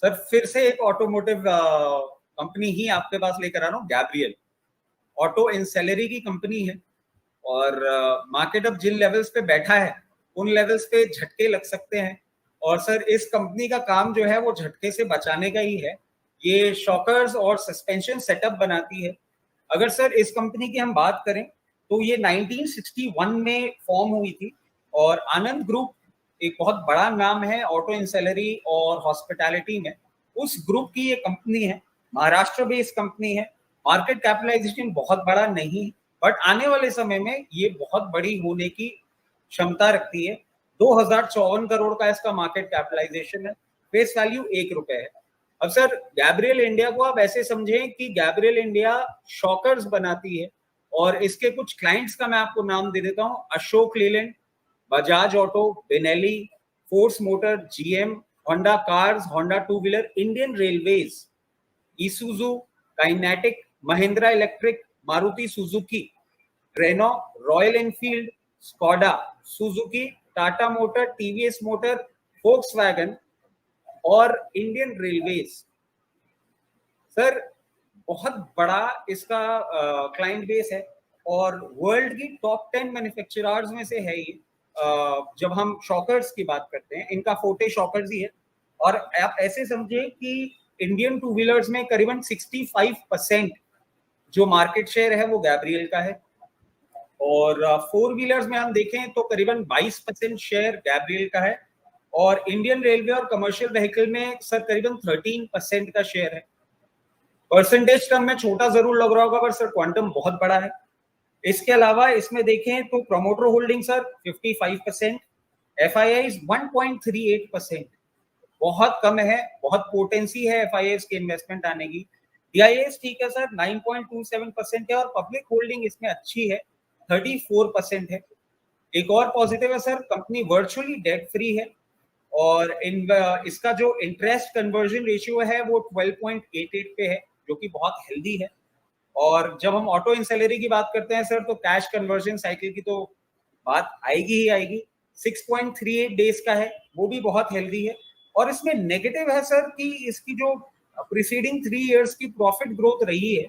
Sir फिर से एक ऑटोमोटिव कंपनी ही आपके पास लेकर आ रहा हूँ, गैब्रियल ऑटो इंसेलरी की कंपनी है। और मार्केट अब जिन लेवल्स पे बैठा है उन लेवल्स पे झटके लग सकते हैं। और सर इस कंपनी का काम जो है वो झटके से बचाने का ही है। ये शॉकर्स और सस्पेंशन सेटअप बनाती है। अगर सर इस कंपनी की हम बात करें तो ये 1961 में फॉर्म हुई थी। और आनंद ग्रुप एक बहुत बड़ा नाम है ऑटो इंसेलरी और हॉस्पिटैलिटी में, उस ग्रुप की ये कंपनी है। महाराष्ट्र बेस्ड कंपनी है। मार्केट कैपिटलाइजेशन बहुत बड़ा नहीं, बट आने वाले समय में ये बहुत बड़ी होने की क्षमता रखती है। 2054 करोड़ का इसका मार्केट कैपिटलाइजेशन है। फेस वैल्यू ₹1 है। अब सर गैब्रियल इंडिया को आप ऐसे समझें कि गैब्रियल इंडिया शॉकर्स बनाती है। और इसके कुछ क्लाइंट्स का मैं आपको नाम दे देता हूँ, Ashok Leyland, Bajaj auto, Benelli, force motor, GM, Honda cars, Honda two wheeler, Indian railways, Isuzu, Kinetic, Mahindra electric, Maruti Suzuki, Renault, Royal Enfield, Skoda, Suzuki, Tata motor, TVS motor, Volkswagen और इंडियन रेलवेज। सर बहुत बड़ा इसका क्लाइंट बेस है और world की top 10 manufacturers में से है ये। जब हम शॉकर्स की बात करते हैं, इनका फोटे शॉकर्स ही है। और आप ऐसे समझिए कि इंडियन टू व्हीलर्स में करीबन 65% जो मार्केट शेयर है वो गैब्रियल का है। और फोर व्हीलर्स में हम देखें तो करीबन 22% शेयर गैब्रियल का है। और इंडियन रेलवे और कमर्शियल व्हीकल में सर करीबन 13% का शेयर है। परसेंटेज टर्म में छोटा जरूर लग रहा होगा, पर सर क्वांटम बहुत बड़ा है। इसके अलावा इसमें देखें तो प्रमोटर होल्डिंग सर 55%, एफआईआई 1.38%, बहुत कम है। बहुत पोटेंसी है एफआईआई के इन्वेस्टमेंट आने की। डीआईएस ठीक है सर 9.27% है और पब्लिक होल्डिंग इसमें अच्छी है, 34% है। एक और पॉजिटिव है sir, company virtually debt free है। और इसका जो इंटरेस्ट कन्वर्जन रेशियो है वो 12.88 पे है, जो कि बहुत हेल्दी है। और जब हम ऑटो इंसेलरी की बात करते हैं सर, तो कैश कन्वर्जन साइकिल की तो बात आएगी ही आएगी। 6.38 डेज का है, वो भी बहुत हेल्दी है। और इसमें नेगेटिव है सर कि इसकी जो प्रीसीडिंग 3 इयर्स की प्रॉफिट ग्रोथ रही है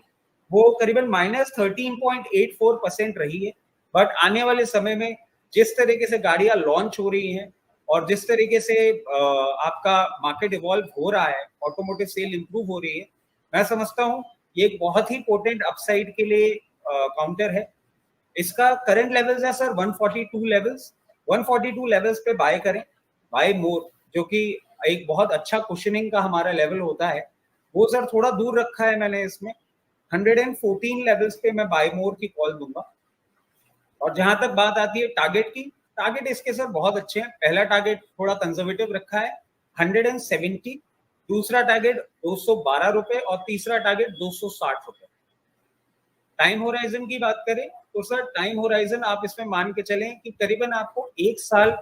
वो करीबन -13.84% रही है। बट आने वाले समय में जिस तरीके से गाड़ियां लॉन्च हो रही हैं और जिस तरीके से आपका मार्केट इवॉल्व हो रहा है, ऑटोमोटिव सेल इंप्रूव हो रही है, मैं समझता हूँ ये एक बहुत ही पोटेंट अपसाइड के लिए काउंटर है। इसका करंट लेवल्स है सर 142 लेवल्स। 142 लेवल्स पे बाय करें, बाय मोर, जो कि एक बहुत अच्छा कुशनिंग का हमारा लेवल होता है। वो सर थोड़ा दूर रखा है मैंने इसमें। 114 लेवल्स पे मैं बाय मोर की कॉल दूंगा। और जहां तक बात आती है टारगेट की, टारगेट इसके सर बहुत अच्छे हैं। पहला टारगेट थोड़ा कंजर्वेटिव रखा है 170, दूसरा टारगेट 212 रुपए और तीसरा टारगेट 260 रुपए। टाइम होराइजन की बात करें तो सर टाइम होराइजन आप इसमें मान के चलें कि करीबन आपको 1 साल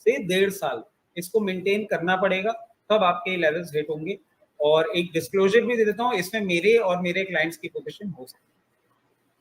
से 1.5 साल इसको मेंटेन करना पड़ेगा, तब आपके लेवल्स हिट होंगे। और एक डिस्क्लोजर भी दे देता हूँ, इसमें मेरे और मेरे क्लाइंट्स की पोजीशन हो सकती है।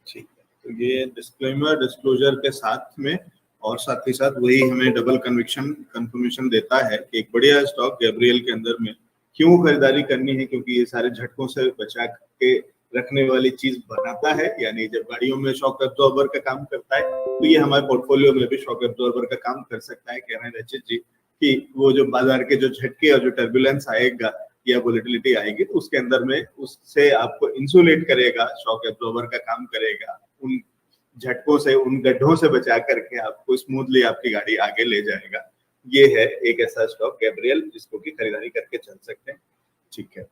ठीक है, तो ये डिस्क्लेमर डिस्क्लोजर के साथ में और साथ ही साथ वही हमें डबल कंफर्मेशन देता है कि एक बढ़िया स्टॉक गैब्रियल के अंदर में क्यों खरीदारी करनी है, क्योंकि ये सारे झटकों से बचा के रखने वाली चीज बनाता है। यानी जब गाड़ियों में शॉक एब्जॉर्बर का काम करता है तो ये हमारे पोर्टफोलियो में भी शॉक एब्जॉर्बर का काम कर सकता है। कह रहे हैं रचित जी कि वो जो बाजार के जो झटके और जो टर्बुलेंस आएगा या वोलेटिलिटी आएगी तो उसके अंदर में उससे आपको इंसुलेट करेगा, शॉक एब्जॉर्बर का काम करेगा, उन झटकों से, उन गड्ढों से बचा करके आपको स्मूथली आपकी गाड़ी आगे ले जाएगा। ये है एक ऐसा स्टॉक गैब्रियल जिसको की खरीदारी करके चल सकते हैं। ठीक है।